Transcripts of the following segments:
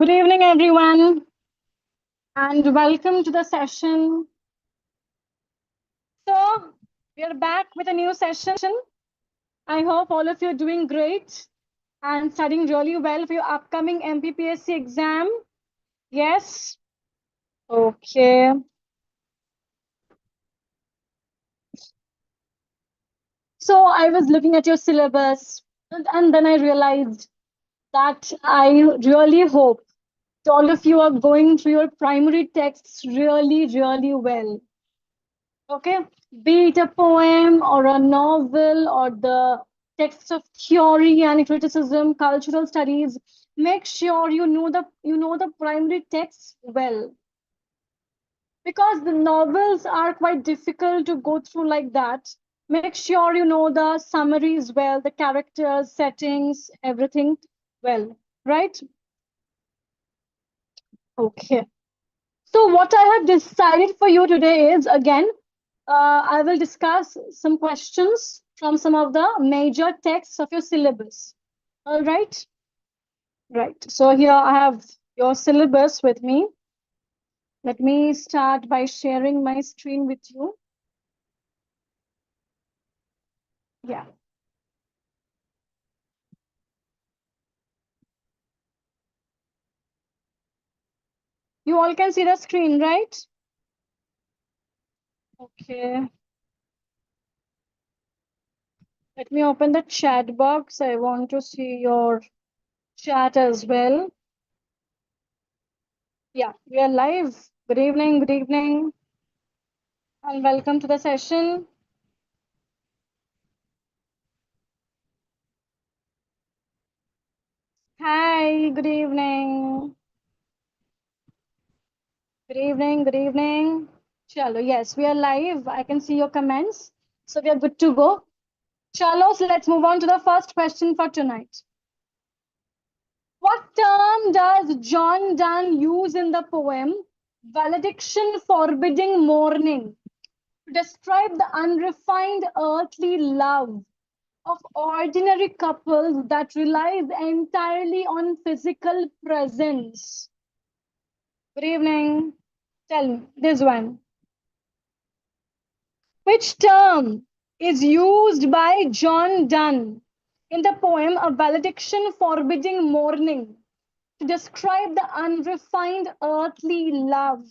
Good evening, everyone, and welcome to the session. So, we are back with a new session. I hope all of you are doing great and studying really well for your upcoming MPPSC exam. Yes? Okay. So, I was looking at your syllabus, and then I realized that I really hope that all of you are going through your primary texts really well. Okay, be it a poem or a novel or the texts of theory and criticism, cultural studies, make sure you know the primary texts well, because the novels are quite difficult to go through like that. Make sure you know the summaries well, the characters, settings, everything well, right? Okay. So what I have decided for you today is, again, I will discuss some questions from some of the major texts of your syllabus. All right? Right. So here I have your syllabus with me. Let me start by sharing my screen with you. Yeah. You all can see the screen, right? Okay. Let me open the chat box. I want to see your chat as well. Yeah, we are live. Good evening, and welcome to the session. Hi, good evening. Good evening. Chalo, yes, we are live. I can see your comments. So we are good to go. Chalo, so let's move on to the first question for tonight. What term does John Donne use in the poem Valediction Forbidding Mourning to describe the unrefined earthly love of ordinary couples that relies entirely on physical presence? Good evening. Tell me, this one. Which term is used by John Donne in the poem A Valediction Forbidding Mourning to describe the unrefined earthly love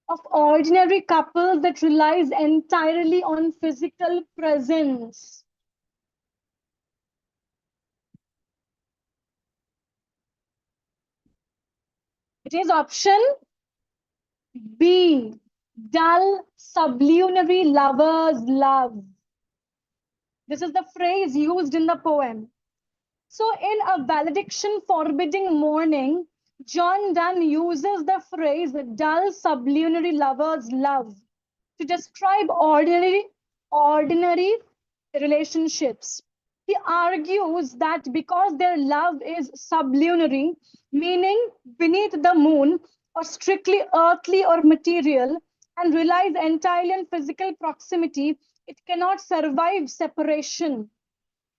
of ordinary couples that relies entirely on physical presence? It is option B, dull, sublunary lovers' love. This is the phrase used in the poem. So, in A Valediction Forbidding Mourning, John Donne uses the phrase dull, sublunary lovers' love to describe ordinary relationships. He argues that because their love is sublunary, meaning beneath the moon, or strictly earthly or material, and relies entirely on physical proximity, it cannot survive separation.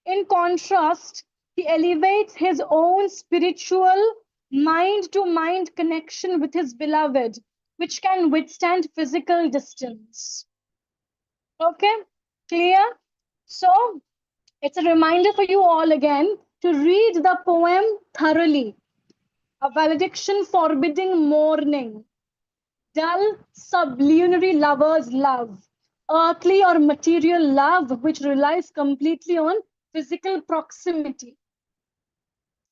In contrast, he elevates his own spiritual mind to mind connection with his beloved, which can withstand physical distance. Okay, clear? So, it's a reminder for you all again to read the poem thoroughly. A Valediction Forbidding Mourning, dull, sublunary lover's love, earthly or material love which relies completely on physical proximity.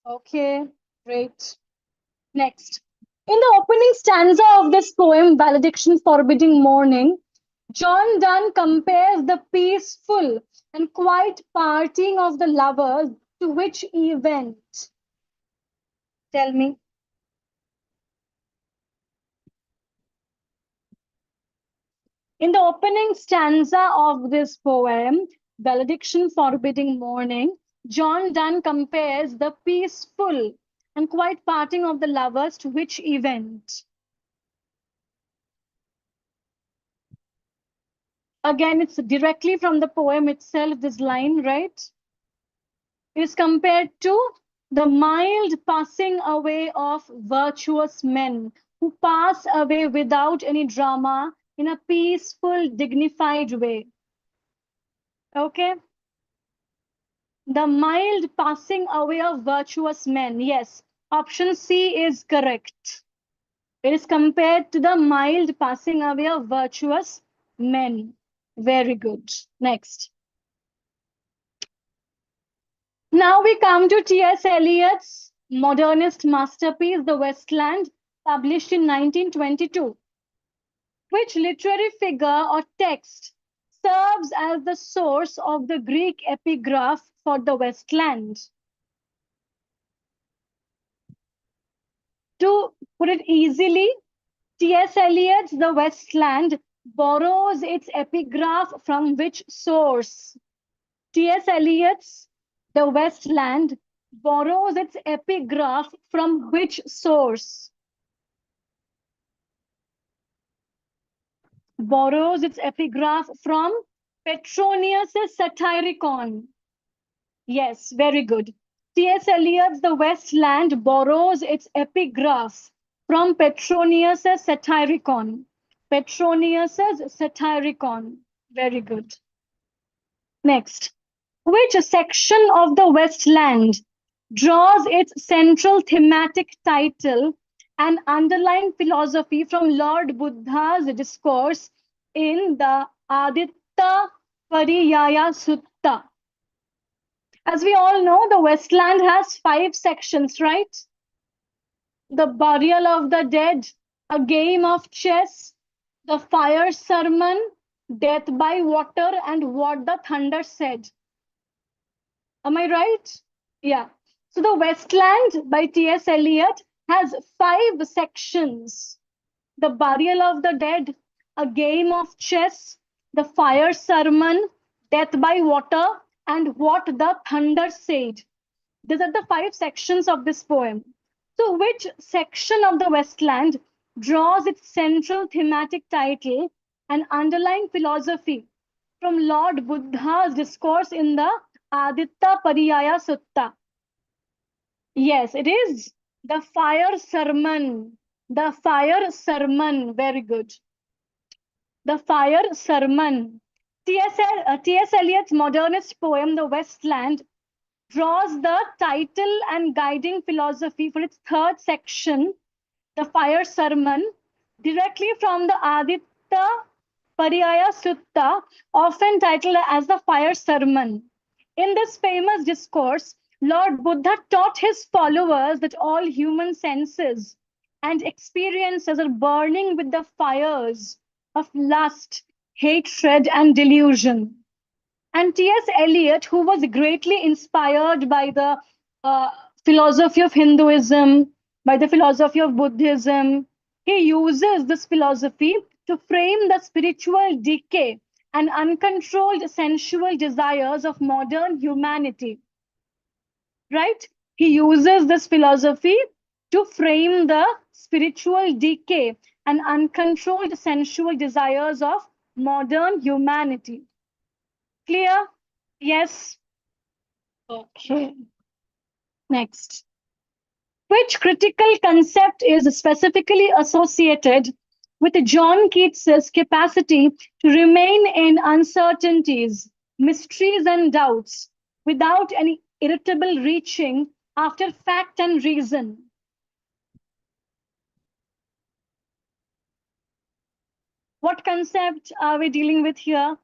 Okay, great. Next. In the opening stanza of this poem, Valediction Forbidding Mourning, John Donne compares the peaceful and quiet parting of the lovers to which event? Tell me. In the opening stanza of this poem, Valediction Forbidding Mourning, John Donne compares the peaceful and quiet parting of the lovers to which event? Again, it's directly from the poem itself, this line, right? It is compared to The mild passing away of virtuous men who pass away without any drama in a peaceful, dignified way. Okay? The mild passing away of virtuous men. Yes, option C is correct. It is compared to the mild passing away of virtuous men. Very good. Next. Now we come to T.S. Eliot's modernist masterpiece, The Westland, published in 1922. Which literary figure or text serves as the source of the Greek epigraph for the Westland? To put it easily, T.S. Eliot's The Westland borrows its epigraph from which source? T.S. Eliot's The Westland borrows its epigraph from which source? Borrows its epigraph from Petronius's Satyricon. Yes, very good. T.S. Eliot's The Westland borrows its epigraph from Petronius's Satyricon. Petronius's Satyricon. Very good. Next. Which section of the Westland draws its central thematic title and underlying philosophy from Lord Buddha's discourse in the Aditta Pariyaya Sutta? As we all know, the Westland has 5 sections, right? The burial of the dead, a game of chess, the fire sermon, death by water, and what the thunder said. Am I right? Yeah. So the Westland by T.S. Eliot has 5 sections. The burial of the dead, a game of chess, the fire sermon, death by water, and what the thunder said. These are the 5 sections of this poem. So which section of the Westland draws its central thematic title and underlying philosophy from Lord Buddha's discourse in the Aditta Pariyaya Sutta? Yes, it is the fire sermon. The fire sermon. Very good. The fire sermon. T.S. Eliot's modernist poem, The Westland, draws the title and guiding philosophy for its 3rd section, the fire sermon, directly from the Aditta Pariyaya Sutta, often titled as the fire sermon. In this famous discourse, Lord Buddha taught his followers that all human senses and experiences are burning with the fires of lust, hatred, and delusion. And T.S. Eliot, who was greatly inspired by the uh, philosophy of Hinduism, by the philosophy of Buddhism, he uses this philosophy to frame the spiritual decay and uncontrolled sensual desires of modern humanity. Right? He uses this philosophy to frame the spiritual decay and uncontrolled sensual desires of modern humanity. Clear? Yes. Okay. Next. Which critical concept is specifically associated with John Keats's capacity to remain in uncertainties, mysteries, and doubts without any irritable reaching after fact and reason? What concept are we dealing with here?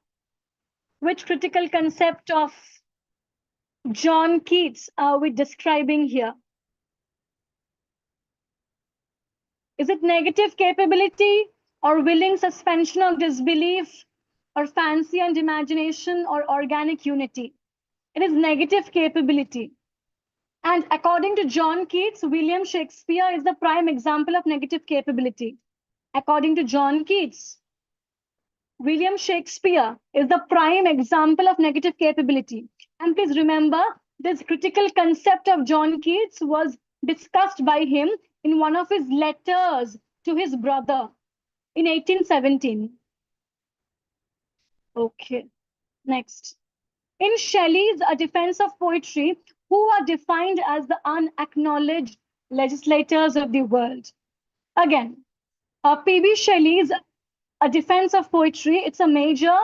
Which critical concept of John Keats are we describing here? Is it negative capability or willing suspension of disbelief or fancy and imagination or organic unity? It is negative capability. And according to John Keats, William Shakespeare is the prime example of negative capability. According to John Keats, William Shakespeare is the prime example of negative capability. And please remember, this critical concept of John Keats was discussed by him in one of his letters to his brother in 1817. Okay, next. In Shelley's A Defense of Poetry, who are defined as the unacknowledged legislators of the world. Again, P.B. Shelley's A Defense of Poetry, it's a major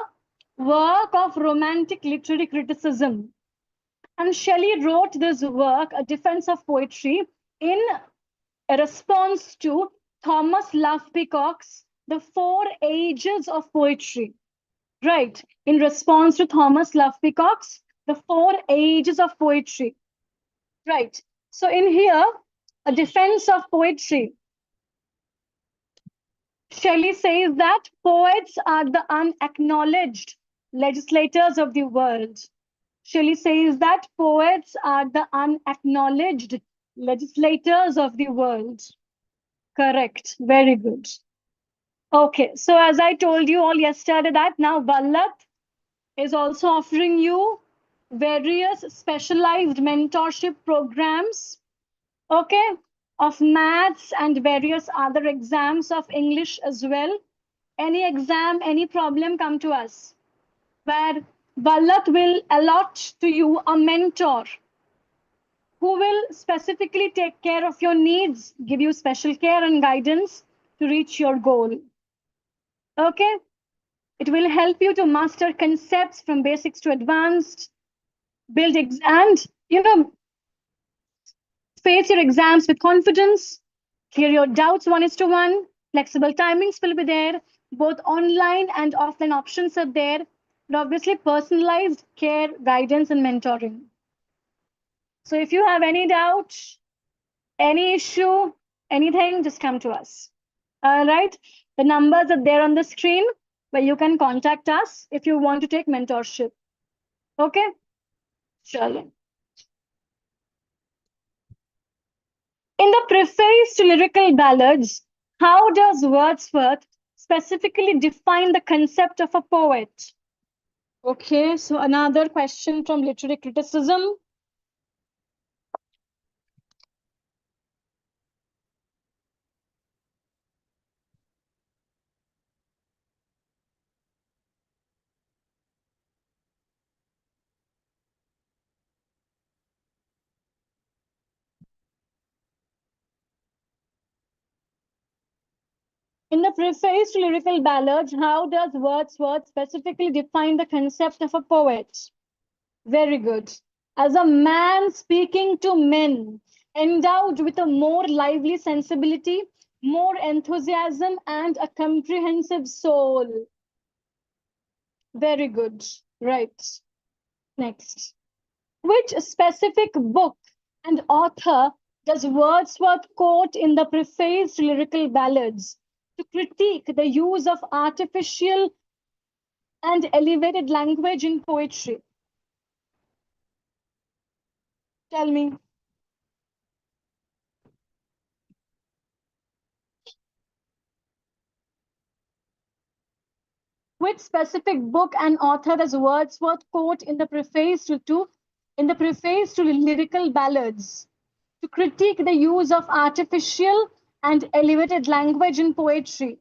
work of romantic literary criticism. And Shelley wrote this work, A Defense of Poetry, in a response to Thomas Love Peacock's The Four Ages of Poetry. Right, in response to Thomas Love Peacock's The Four Ages of Poetry. Right, so in here, A Defense of Poetry, Shelley says that poets are the unacknowledged legislators of the world. Shelley says that poets are the unacknowledged legislators of the world. Correct. Very good. Okay, so as I told you all yesterday that now Vallath is also offering you various specialized mentorship programs, okay, of maths and various other exams of English as well. Any exam, any problem, come to us, where Vallath will allot to you a mentor who will specifically take care of your needs, give you special care and guidance to reach your goal. Okay? It will help you to master concepts from basics to advanced, build and, face your exams with confidence, clear your doubts 1:1, flexible timings will be there, both online and offline options are there, and obviously personalized care, guidance, and mentoring. So if you have any doubt, any issue, anything, just come to us. All right. The numbers are there on the screen where you can contact us if you want to take mentorship. Okay? Sure. In the preface to lyrical ballads, how does Wordsworth specifically define the concept of a poet? Okay, so another question from literary criticism. In the preface to lyrical ballads, how does Wordsworth specifically define the concept of a poet? Very good. As a man speaking to men, endowed with a more lively sensibility, more enthusiasm, and a comprehensive soul. Very good. Right. Next. Which specific book and author does Wordsworth quote in the preface to lyrical ballads to critique the use of artificial and elevated language in poetry? Tell me. Which specific book and author does Wordsworth quote in the preface to lyrical ballads to critique the use of artificial and elevated language in poetry?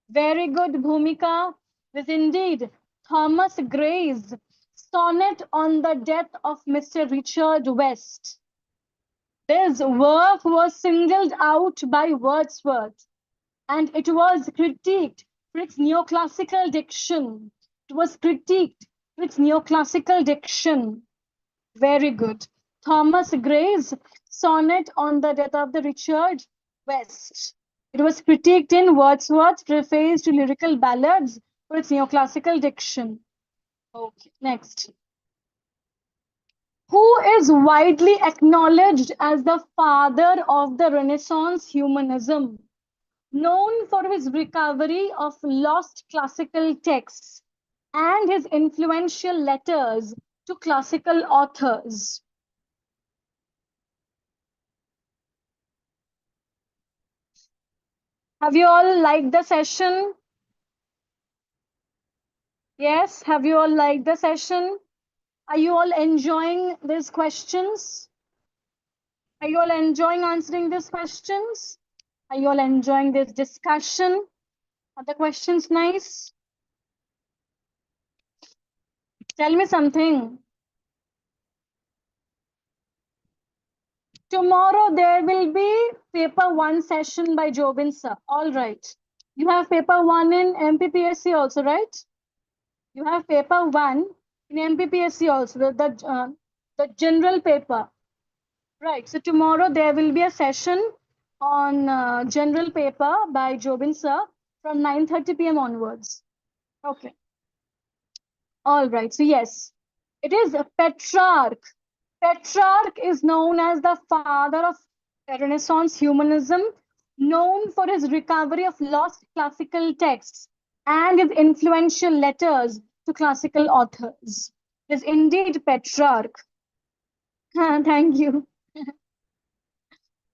Very good, Bhumika. This indeed Thomas Gray's Sonnet on the Death of Mr. Richard West. This work was singled out by Wordsworth, and it was critiqued for its neoclassical diction. It was critiqued for its neoclassical diction. Very good. Thomas Gray's Sonnet on the Death of the Richard West. It was critiqued in Wordsworth's preface to lyrical ballads for its neoclassical diction. Okay, next. Who is widely acknowledged as the father of the Renaissance humanism, known for his recovery of lost classical texts and his influential letters to classical authors? Have you all liked the session? Yes, have you all liked the session? Are you all enjoying these questions? Are you all enjoying answering these questions? Are you all enjoying this discussion? Are the questions nice? Tell me something. Tomorrow there will be paper 1 session by Jobin sir. All right. You have paper 1 in MPPSC also, right? You have paper 1 in MPPSC also, the general paper. Right. So tomorrow there will be a session on general paper by Jobin sir from 9:30 p.m. onwards. Okay. All right. So yes, it is a Petrarch. Petrarch is known as the father of Renaissance humanism, known for his recovery of lost classical texts and his influential letters to classical authors. It is indeed Petrarch. Thank you.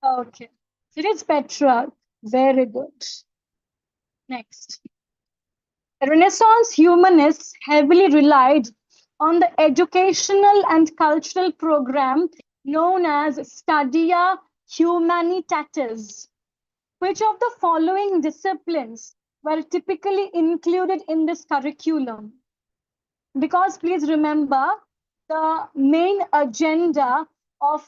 Okay. So it is Petrarch. Very good. Next. Renaissance humanists heavily relied on the educational and cultural program known as Studia Humanitatis. Which of the following disciplines were typically included in this curriculum? Because please remember, the main agenda of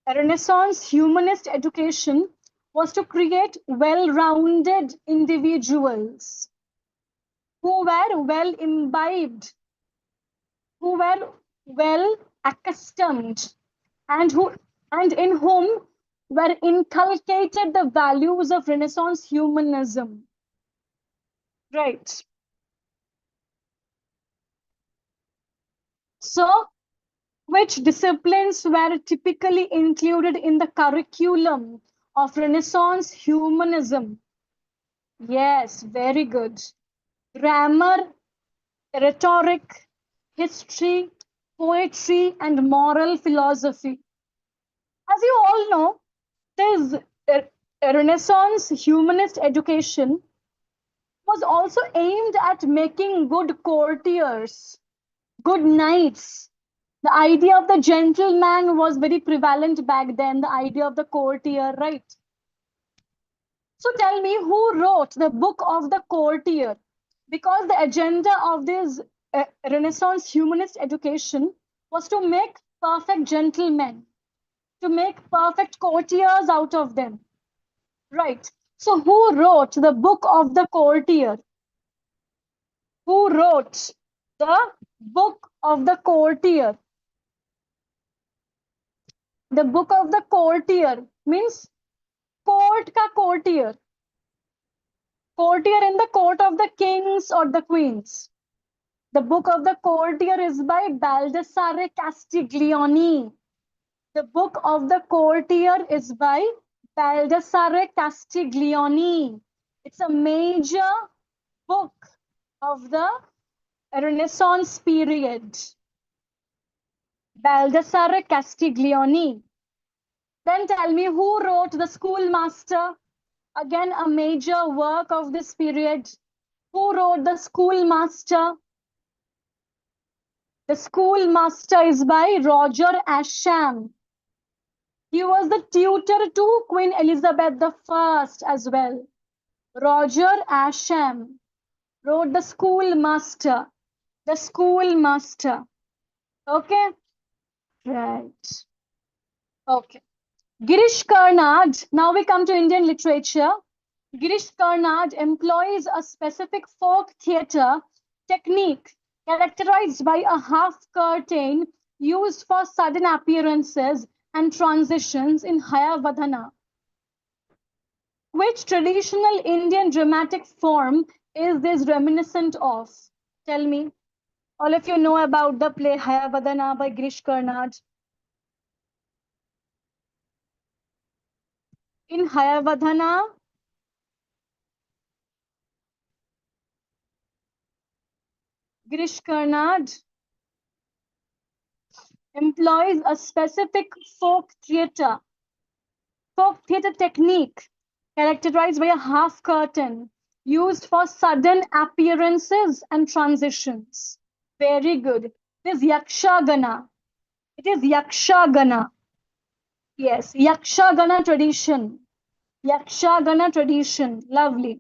Renaissance humanist education was to create well-rounded individuals who were well imbibed, who were well accustomed, and in whom were inculcated the values of Renaissance humanism. Right. So, which disciplines were typically included in the curriculum of Renaissance humanism? Yes, very good. Grammar, rhetoric, history, poetry, and moral philosophy. As you all know, this Renaissance humanist education was also aimed at making good courtiers, good knights. The idea of the gentleman was very prevalent back then, the idea of the courtier, right? So tell me, who wrote the book of the courtier? Because the agenda of this Renaissance humanist education was to make perfect gentlemen, to make perfect courtiers out of them. Right. So who wrote the book of the courtier? Who wrote the book of the courtier? The book of the courtier means court ka courtier. Courtier in the court of the kings or the queens. The book of the courtier is by Baldassare Castiglione. The book of the courtier is by Baldassare Castiglione. It's a major book of the Renaissance period. Baldassare Castiglione. Then tell me, who wrote The Schoolmaster? Again, a major work of this period. Who wrote The Schoolmaster? The Schoolmaster is by Roger Ascham. He was the tutor to Queen Elizabeth I as well. Roger Ascham wrote The Schoolmaster. The Schoolmaster. Okay? Right. Okay. Girish Karnad. Now we come to Indian literature. Girish Karnad employs a specific folk theatre technique characterized by a half curtain used for sudden appearances and transitions in Hayavadana. Which traditional Indian dramatic form is this reminiscent of? Tell me. All of you know about the play Hayavadana by Girish Karnad. In Hayavadana, Girish Karnad employs a specific folk theatre technique characterized by a half curtain used for sudden appearances and transitions. Very good. It is Yakshagana. It is Yakshagana. Yes, Yakshagana tradition. Yakshagana tradition. Lovely.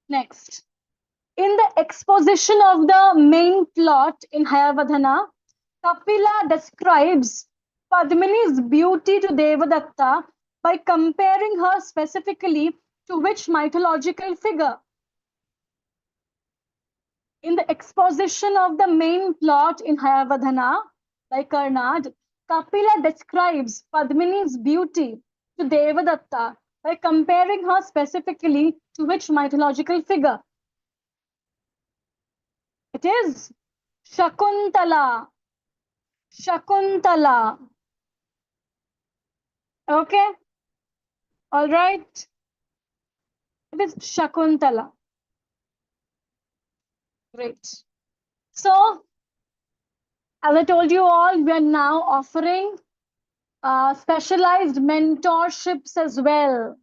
Next. In the exposition of the main plot in Hayavadana, Kapila describes Padmini's beauty to Devadatta by comparing her specifically to which mythological figure? In the exposition of the main plot in Hayavadhana by Karnad, Kapila describes Padmini's beauty to Devadatta by comparing her specifically to which mythological figure? It is Shakuntala. Shakuntala. Okay, all right. It is Shakuntala. Great. So, as I told you all, we are now offering specialized mentorships as well.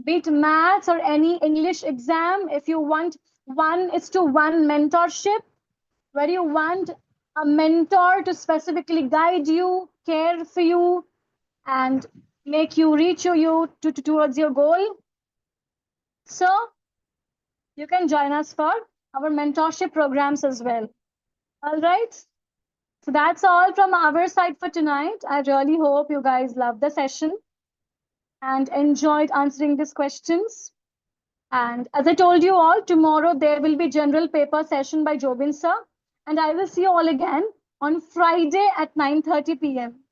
Be it maths or any English exam, if you want 1:1 mentorship, where you want a mentor to specifically guide you, care for you, and make you reach towards your goal. So you can join us for our mentorship programs as well. All right. So that's all from our side for tonight. I really hope you guys loved the session and enjoyed answering these questions. And as I told you all, tomorrow there will be general paper session by Jobin sir. And I will see you all again on Friday at 9:30 p.m.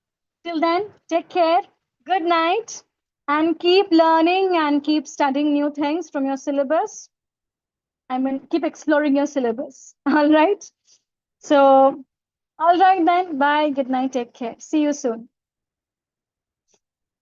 Till then, take care, good night, and keep learning and keep studying new things from your syllabus. I mean, keep exploring your syllabus. All right. So, all right then. Bye. Good night. Take care. See you soon.